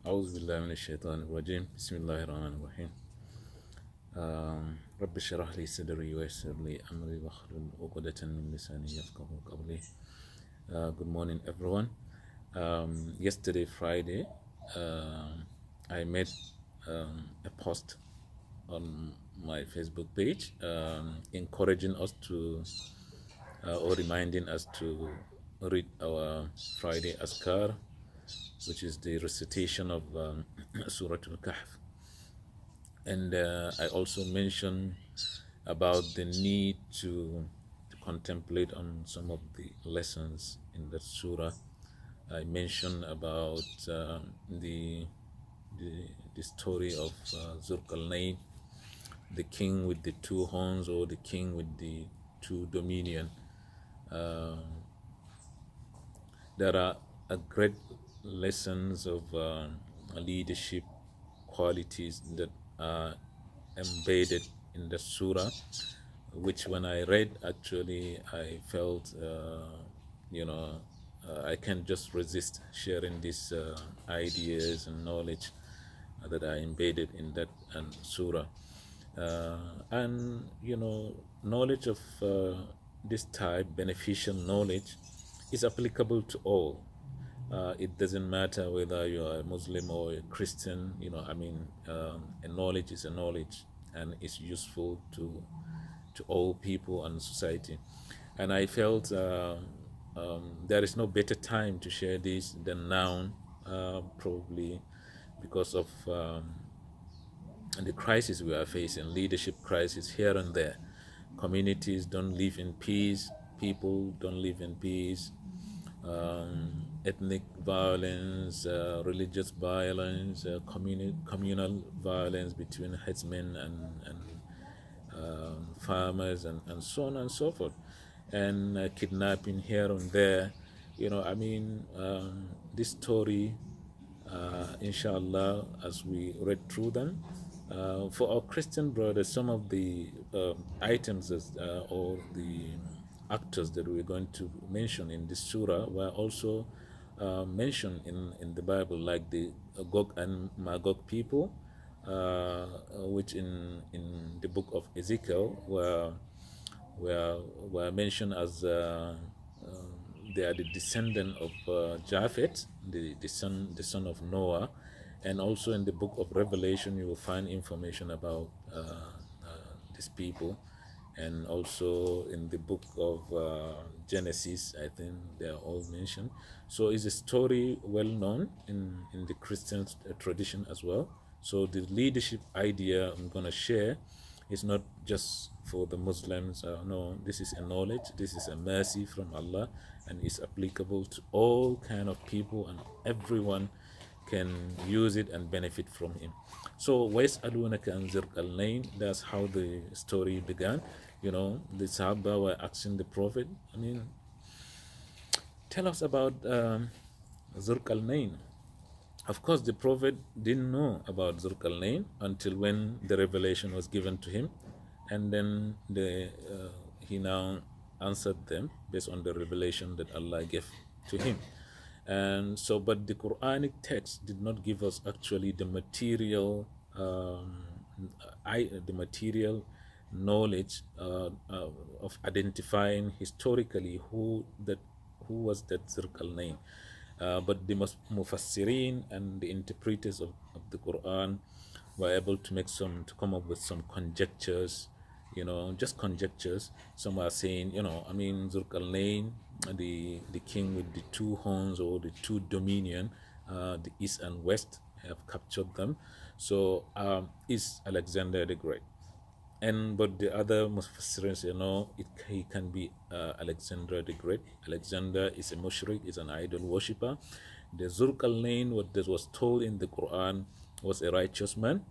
أعوذ بالله من الشيطان الرجيم بسم الله الرحمن الرحيم رب اشرح لي صدري ويسر لي أمري واحلل عقدة من لساني يفقهوا قولي. Good morning, everyone. Yesterday, Friday, I made a post on my Facebook page encouraging us to or reminding us to read our Friday Askar, which is the recitation of Surah Al-Kahf. And I also mentioned about the need to contemplate on some of the lessons in that surah. I mentioned about the story of Zul-qarnain, the king with the two horns, or the king with the two dominion. There are a great lessons of leadership qualities that are embedded in the surah, which when I read, actually, I felt, I can't just resist sharing these ideas and knowledge that are embedded in that surah. Knowledge of this type, beneficial knowledge, is applicable to all. It doesn't matter whether you are a Muslim or a Christian. A knowledge is a knowledge, and it's useful to all people and society. And I felt there is no better time to share this than now, probably because of the crisis we are facing, leadership crisis here and there. Communities don't live in peace. People don't live in peace. Ethnic violence, religious violence, communal violence between headsmen and farmers, and so on and so forth, and kidnapping here and there. This story, inshallah, as we read through them, for our Christian brothers, some of the items or the actors that we're going to mention in this surah were also mentioned in the Bible, like the Gog and Magog people, which in the book of Ezekiel were mentioned as they are the descendant of Japhet, the son of Noah. And also in the book of Revelation, you will find information about these people. And also in the book of Genesis, I think they are all mentioned. So it's a story well known in the Christian tradition as well. So the leadership idea I'm going to share is not just for the Muslims. No, this is a knowledge, this is a mercy from Allah, and it's applicable to all kind of people, and everyone can use it and benefit from him. So وَيَسْأَلُونَكَ عَنْ ذِي-الْقَرْنَيْنِ, that's how the story began. The Sahaba were asking the Prophet, tell us about Zul-qarnain. Of course, the Prophet didn't know about Zul-qarnain until when the revelation was given to him, and then he now answered them based on the revelation that Allah gave to him. And so, but the Quranic text did not give us actually the material knowledge of identifying historically who was that Zul-qarnain. But the Mufassirin and the interpreters of the Quran were able to come up with some conjectures, just conjectures. Some are saying, Zul-qarnain, the king with the two horns, or the two dominion, the east and west, have captured them. So is Alexander the Great. But the other Mufassirin say no, he can be Alexander the Great. Alexander is a mushrik, is an idol worshipper. The Zul-qarnain, what that was told in the Quran, was a righteous man.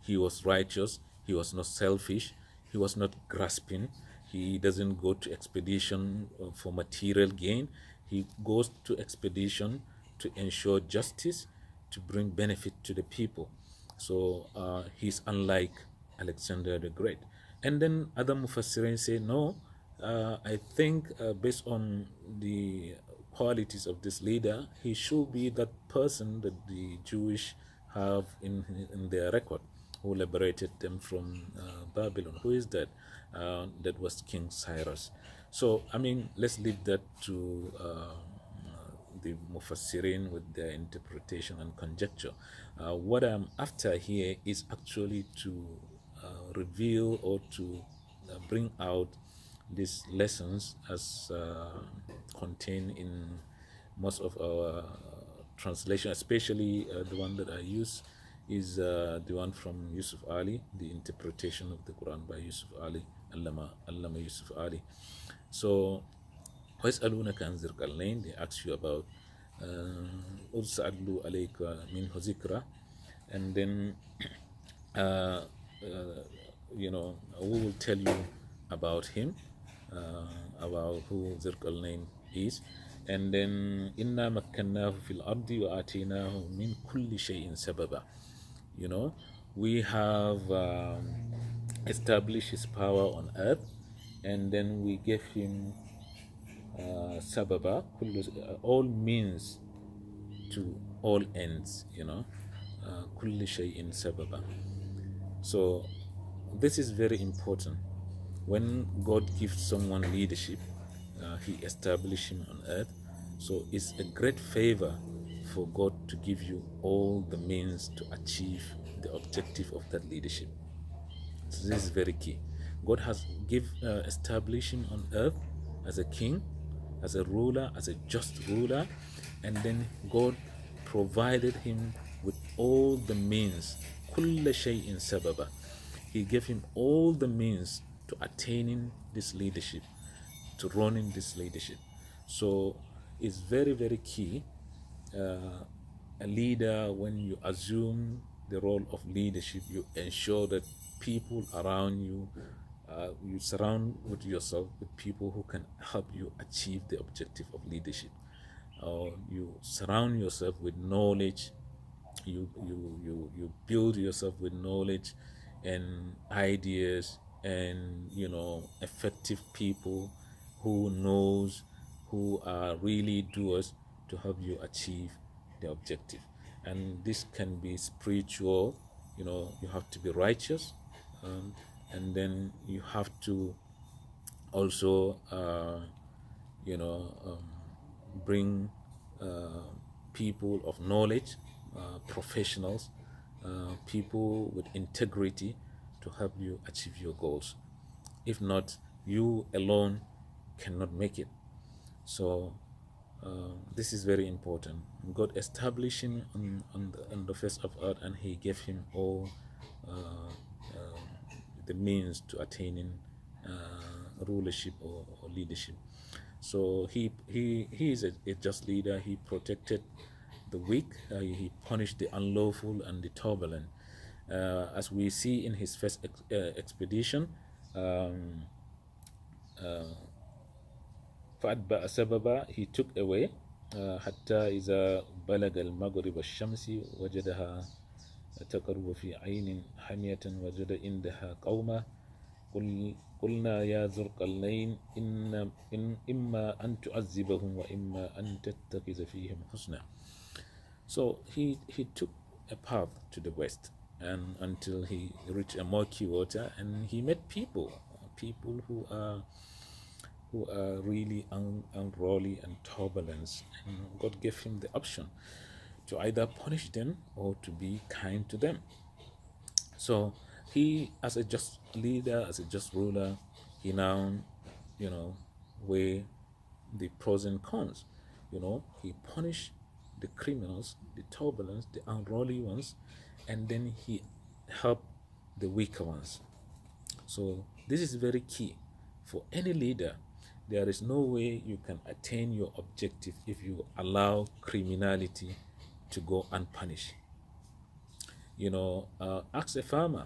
He was righteous. He was not selfish. He was not grasping. He doesn't go to expedition for material gain. He goes to expedition to ensure justice, to bring benefit to the people. So he's unlike Alexander the Great. And then other Mufassirin say no. I think based on the qualities of this leader, he should be that person that the Jewish have in their record, who liberated them from Babylon. Who is that? That was King Cyrus. So, I mean, let's leave that to the Mufassirin with their interpretation and conjecture. What I'm after here is actually to reveal or to bring out these lessons as contained in most of our translation, especially the one that I use is the one from Yusuf Ali, the interpretation of the Quran by Yusuf Ali, Allama Yusuf Ali. So, وَيَسْأَلُونَكَ عَنْ ذِي الْقَرْنَيْنِ, they ask you about أُرْسَلُوا عَلَيْكَ مِنْهُ ذِكْرًا, and then we will tell you about him, about who Zul-qarnain is. And then inna makkannahu fil ardi wa atinahu min kulli shay'in sababa. We have established his power on earth, and then we gave him sababa, all means to all ends, kulli shay'in sababa. So this is very important. When God gives someone leadership, he establishes him on earth. So it's a great favor for God to give you all the means to achieve the objective of that leadership. So this is very key. God has established him on earth as a king, as a ruler, as a just ruler, and then God provided him with all the means. كل شيء سببا. He gave him all the means to attaining this leadership, to running this leadership. So it's very, very key. A leader, when you assume the role of leadership, you ensure that people around you, you surround with yourself with people who can help you achieve the objective of leadership. You surround yourself with knowledge. You build yourself with knowledge and ideas, and effective people who knows, who are really doers, to help you achieve the objective. And this can be spiritual. You have to be righteous, and then you have to also bring people of knowledge, professionals, people with integrity to help you achieve your goals. If not, you alone cannot make it. So this is very important. God established him on the face of earth, and he gave him all the means to attaining rulership or leadership. So he is a just leader. He protected the weak. He punished the unlawful and the turbulent. As we see in his first expedition, فأتبع سببا, he took away حتى إذا بلغ المغرب الشمس وجدها تقرب في عين حمية وجد عندها قوما قلنا يا ذو القرنين إن إما أن تعذبهم وإما أن تتخذ فيهم حسنا. So he took a path to the west, and until he reached a murky water, and he met people who are really unruly and turbulent, and God gave him the option to either punish them or to be kind to them. So he, as a just leader, as a just ruler, he now weigh the pros and cons. He punished the criminals, the turbulence, the unruly ones, and then he helped the weaker ones. So this is very key for any leader. There is no way you can attain your objective if you allow criminality to go unpunished. Ask a farmer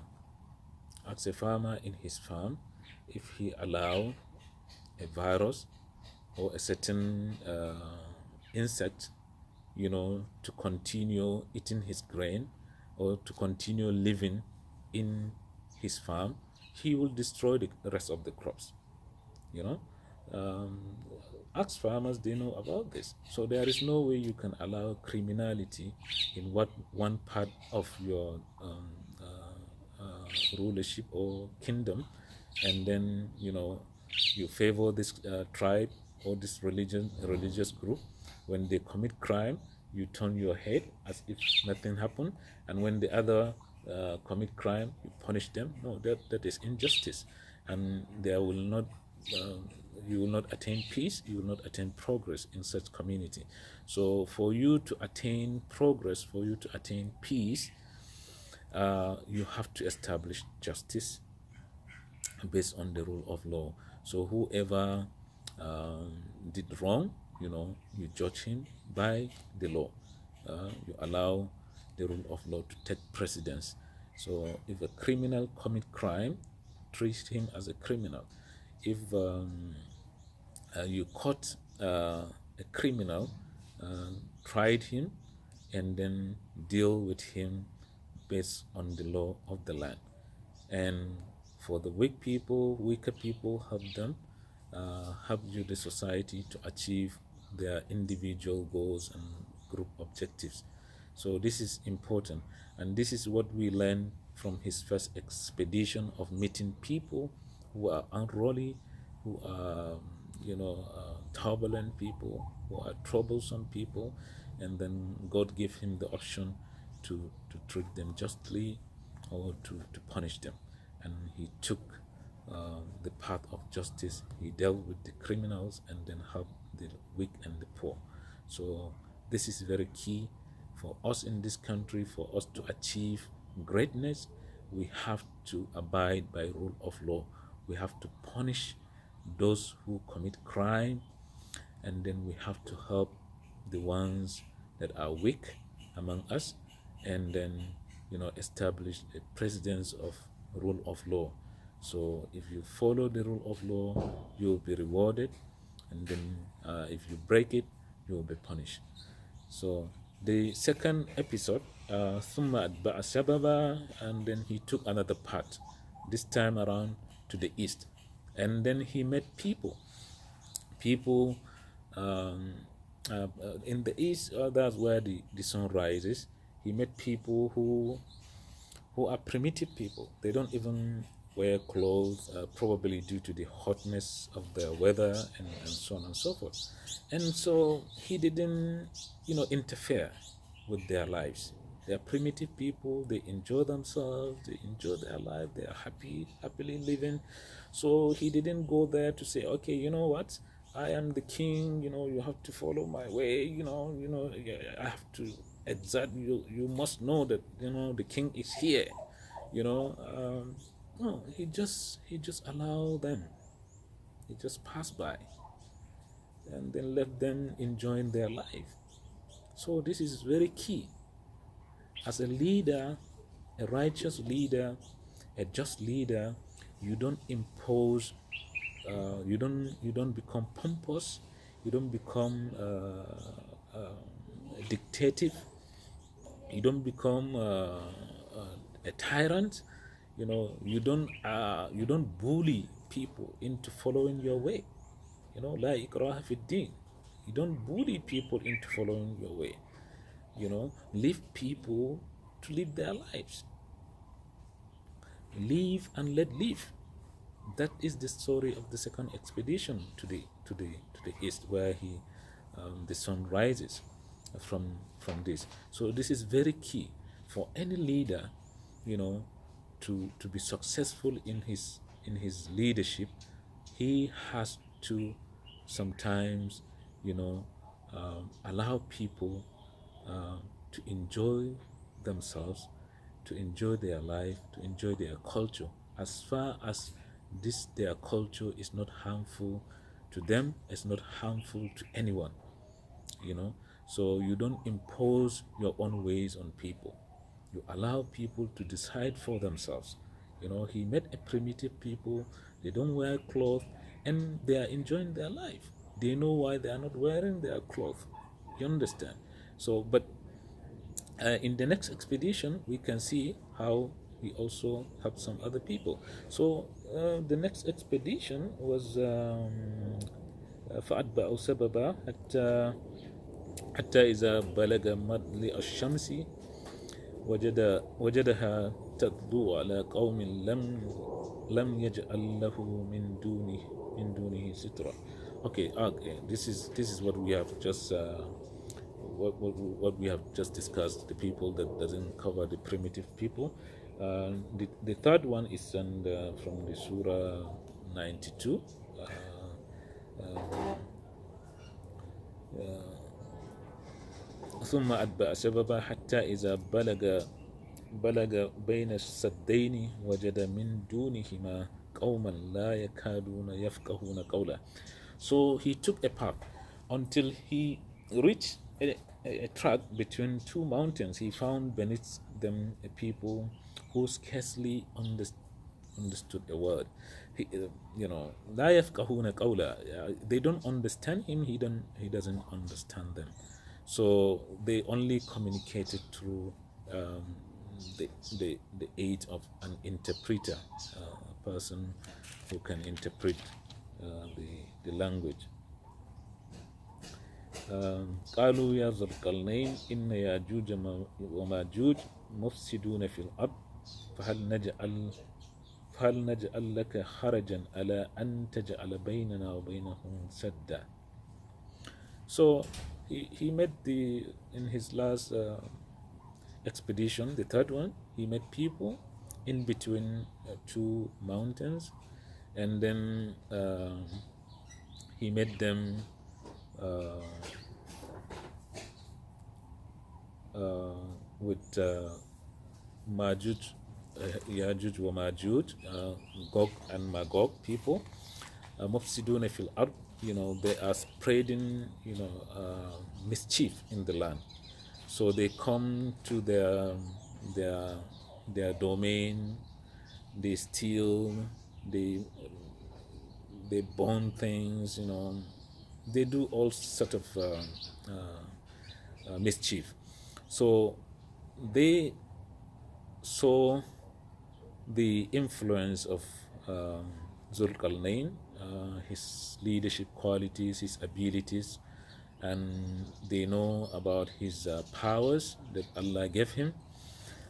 in his farm if he allow a virus or a certain insect, to continue eating his grain or to continue living in his farm, he will destroy the rest of the crops. Ask farmers, they know about this. So there is no way you can allow criminality in one part of your rulership or kingdom, and then you favor this tribe or this religious group. When they commit crime, you turn your head as if nothing happened, and when the other commit crime, you punish them. No, that is injustice, and there will not uh, you will not attain peace, you will not attain progress in such community. So for you to attain progress, for you to attain peace, you have to establish justice based on the rule of law. So whoever did wrong, you judge him by the law. You allow the rule of law to take precedence. So if a criminal commit crime, treat him as a criminal. If you caught a criminal, tried him, and then deal with him based on the law of the land. And for the weaker people, help you, the society, to achieve their individual goals and group objectives. So this is important, and this is what we learn from his first expedition of meeting people who are unruly, who are turbulent people, who are troublesome people, and then God gave him the option to treat them justly or to punish them, and he took the path of justice. He dealt with the criminals and then helped the weak and the poor. So this is very key for us in this country. For us to achieve greatness, we have to abide by rule of law. We have to punish those who commit crime, and then we have to help the ones that are weak among us, and then establish a precedence of rule of law. So if you follow the rule of law, you will be rewarded, and then if you break it, you will be punished. So the second episode, ثم أتبع سببا, and then he took another path, this time around to the east, and then he met people in the east. That's where the sun rises. He met people who are primitive people. They don't even wear clothes, probably due to the hotness of the weather, and so on and so forth. And so he didn't, interfere with their lives. They are primitive people. They enjoy themselves. They enjoy their life. They are happily living. So he didn't go there to say, okay, you know what? I am the king. You have to follow my way. I have to exert you. You must know that the king is here. No, he just allowed them. He just passed by and then let them enjoying their life. So this is very key. As a leader, a righteous leader, a just leader, you don't impose. You don't become pompous. You don't become dictative. You don't become a tyrant. You don't bully people into following your way. La ikraha fi din. You don't bully people into following your way. Leave people to live their lives. Live and let live. That is the story of the second expedition to the east, where the sun rises from this. So this is very key for any leader, to be successful in his leadership. He has to sometimes, allow people to enjoy themselves, to enjoy their life, to enjoy their culture, as far as their culture is not harmful to them, it's not harmful to anyone. So you don't impose your own ways on people. You allow people to decide for themselves. He met a primitive people. They don't wear clothes, and they are enjoying their life. They know why they are not wearing their clothes. You understand? So, but in the next expedition, we can see how he also helped some other people. So the next expedition was فأتبعوا سببا حتى إذا بلغ مطلع الشمس وجدها تطلع على قوم لم يجعل له من دونه سترا. Okay, this is what we have just what we have just discussed. The people that doesn't cover the primitive people. The third one is from the Surah 92. ثم أتبع سببا حتى إذا بلغ بين السدين وجد من دونهما قوما لا يكادون يفقهون قولا. So he took a path until he reached a track between two mountains. He found beneath them a people who scarcely understood a word. لا يفقهون قولا. They don't understand him. He doesn't understand them. So they only communicated through the aid of an interpreter, a person who can interpret the language. قالوا يا ذا القرنين إن ياجوج وماجوج مفسدون في الأرض فهل نجعل لك خرجا على أن تجعل بيننا وبينهم سدا. So he met in his last expedition, the third one, he met people in between two mountains, and then he met them with Majuj, Yajuj wa Majuj, Gog and Magog people. Mufsiduna fil ard, they are spreading, mischief in the land. So they come to their domain, they steal, they burn things, they do all sort of mischief. So they saw the influence of Zul-qarnain, his leadership qualities, his abilities, and they know about his powers that Allah gave him.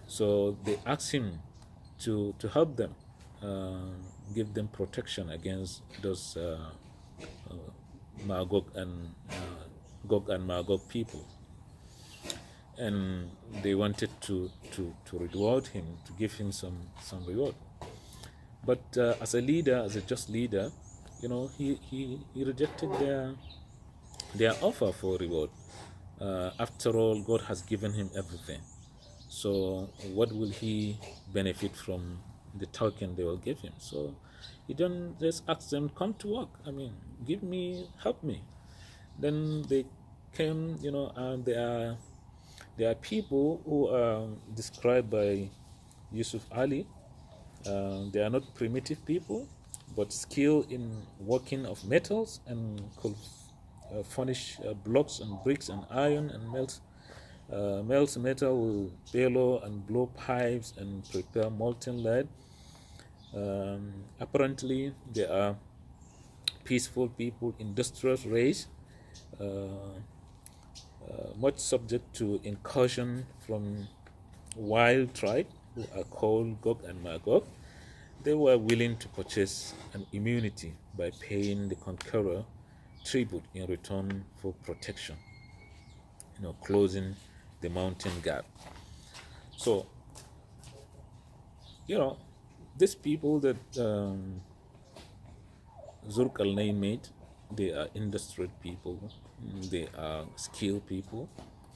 So they asked him to help them, give them protection against those Magog and Gog and Magog people. And they wanted to reward him, to give him some reward. But as a leader, as a just leader, he rejected their offer for reward. After all, God has given him everything. So what will he benefit from the token they will give him? So he don't just ask them, come to work. Give me, help me. Then they came, and there are people who are described by Yusuf Ali. They are not primitive people, but skilled in working of metals and could furnish blocks and bricks and iron and melts metal with bellow and blow pipes and prepare molten lead. Apparently, they are peaceful people, industrious race, much subject to incursion from wild tribe who are called Gog and Magog. They were willing to purchase an immunity by paying the conqueror tribute in return for protection, closing the mountain gap. So, these people that Zul-qarnain made, they are industrial people, they are skilled people,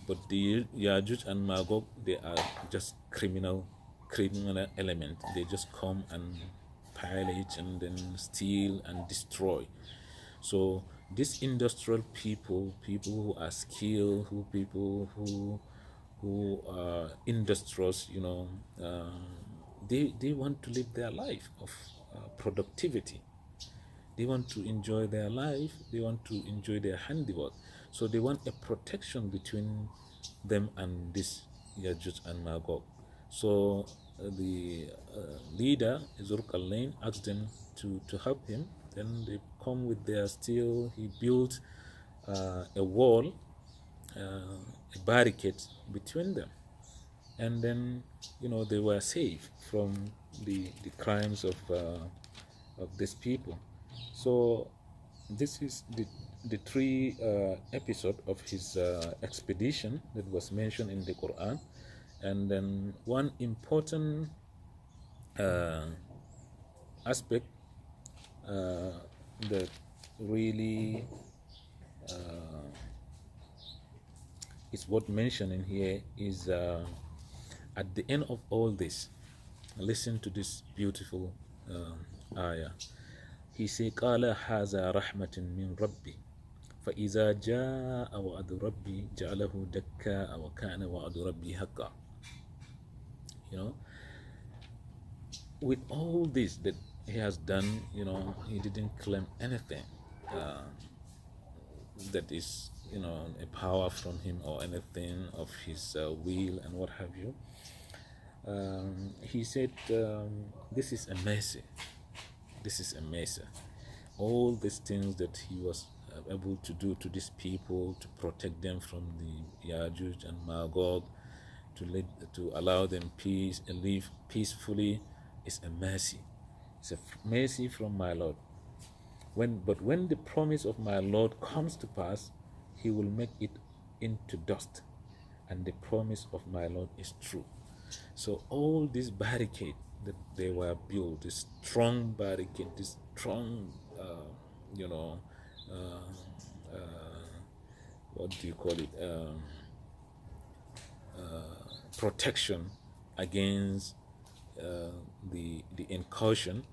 but the Yajuj and Magog, they are just criminal element. They just come and pillage and then steal and destroy. So these industrial people who are skilled, people who are industrious, they want to live their life of productivity. They want to enjoy their life. They want to enjoy their handiwork. So they want a protection between them and this Yajuj and Magog. So the leader, Zul-qarnain, asked them to help him. Then they come with their steel. He built a wall, a barricade between them, and then they were safe from the crimes of these people. So this is the three episode of his expedition that was mentioned in the Quran. And then one important uh, aspect that really is worth mentioning here is at the end of all this, listen to this beautiful ayah. He said, قال هذا رحمة من ربي فإذا جاء وعد ربي جعله دكا وكان وعد ربي حقا. You know, with all this that he has done, he didn't claim anything uh, that is, a power from him or anything of his will and what have you. He said, this is a mercy. This is a mercy. All these things that he was able to do to these people, to protect them from the Yajuj and Magog, to allow them peace and live peacefully, is a mercy. It's a mercy from my Lord. But when the promise of my Lord comes to pass, he will make it into dust, and the promise of my Lord is true. So all this barricade that they were built, this strong barricade, this strong, what do you call it? Protection against the incursion.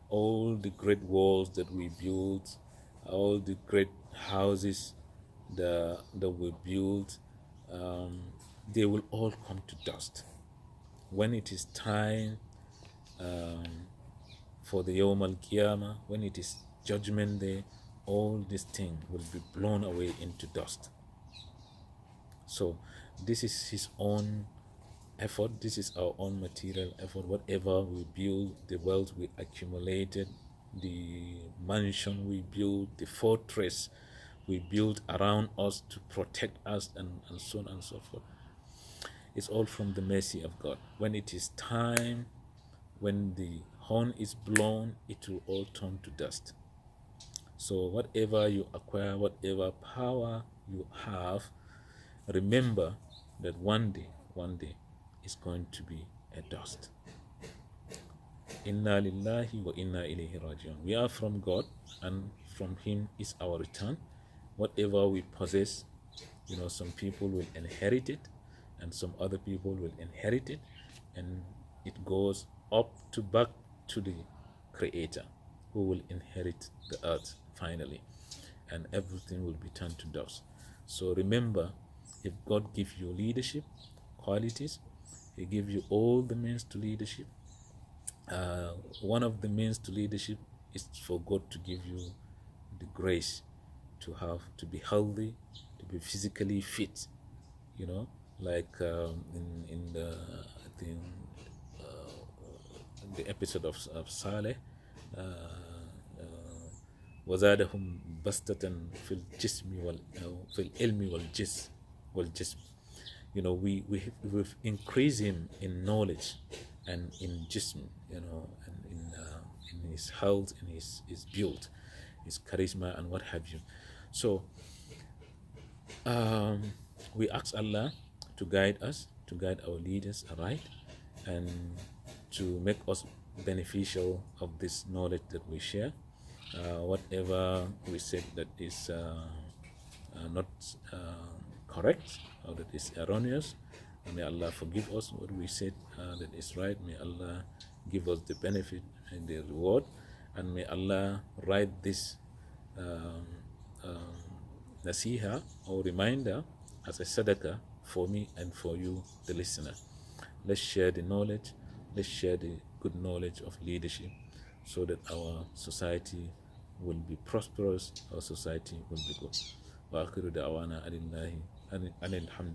All the great walls that we built, all the great houses that we built, they will all come to dust when it is time for the Yawm al-Qiyamah. When it is judgment day, all these things will be blown away into dust. So this is his own effort. This is our own material effort. Whatever we build, the wealth we accumulated, the mansion we built, the fortress we built around us to protect us, and so on and so forth, it's all from the mercy of God. When it is time, when the horn is blown, it will all turn to dust. So whatever you acquire, whatever power you have, remember that one day is going to be a dust. Inna lillahi wa inna ilayhi rajiun. We are from God, and from him is our return. Whatever we possess, some people will inherit it, and some other people will inherit it, and it goes up to back to the Creator, who will inherit the earth finally, and everything will be turned to dust. So remember, if God gives you leadership qualities, he gives you all the means to leadership. One of the means to leadership is for God to give you the grace to be healthy, to be physically fit. Like in the I think the episode of Saleh, وزادهم بسطة في الجسم في العلم والجسم. We've increased him in knowledge and in jism, and in his health, in his build, his charisma, and what have you. So we ask Allah to guide us, to guide our leaders aright, and to make us beneficial of this knowledge that we share. Whatever we said that is not correct, or that is erroneous, may Allah forgive us. What we said that is right, may Allah give us the benefit and the reward, and may Allah write this nasiha or reminder as a sadaqah for me and for you, the listener. Let's share the knowledge, let's share the good knowledge of leadership, so that our society will be prosperous, our society will be good. وآخر دعوانا أن الحمد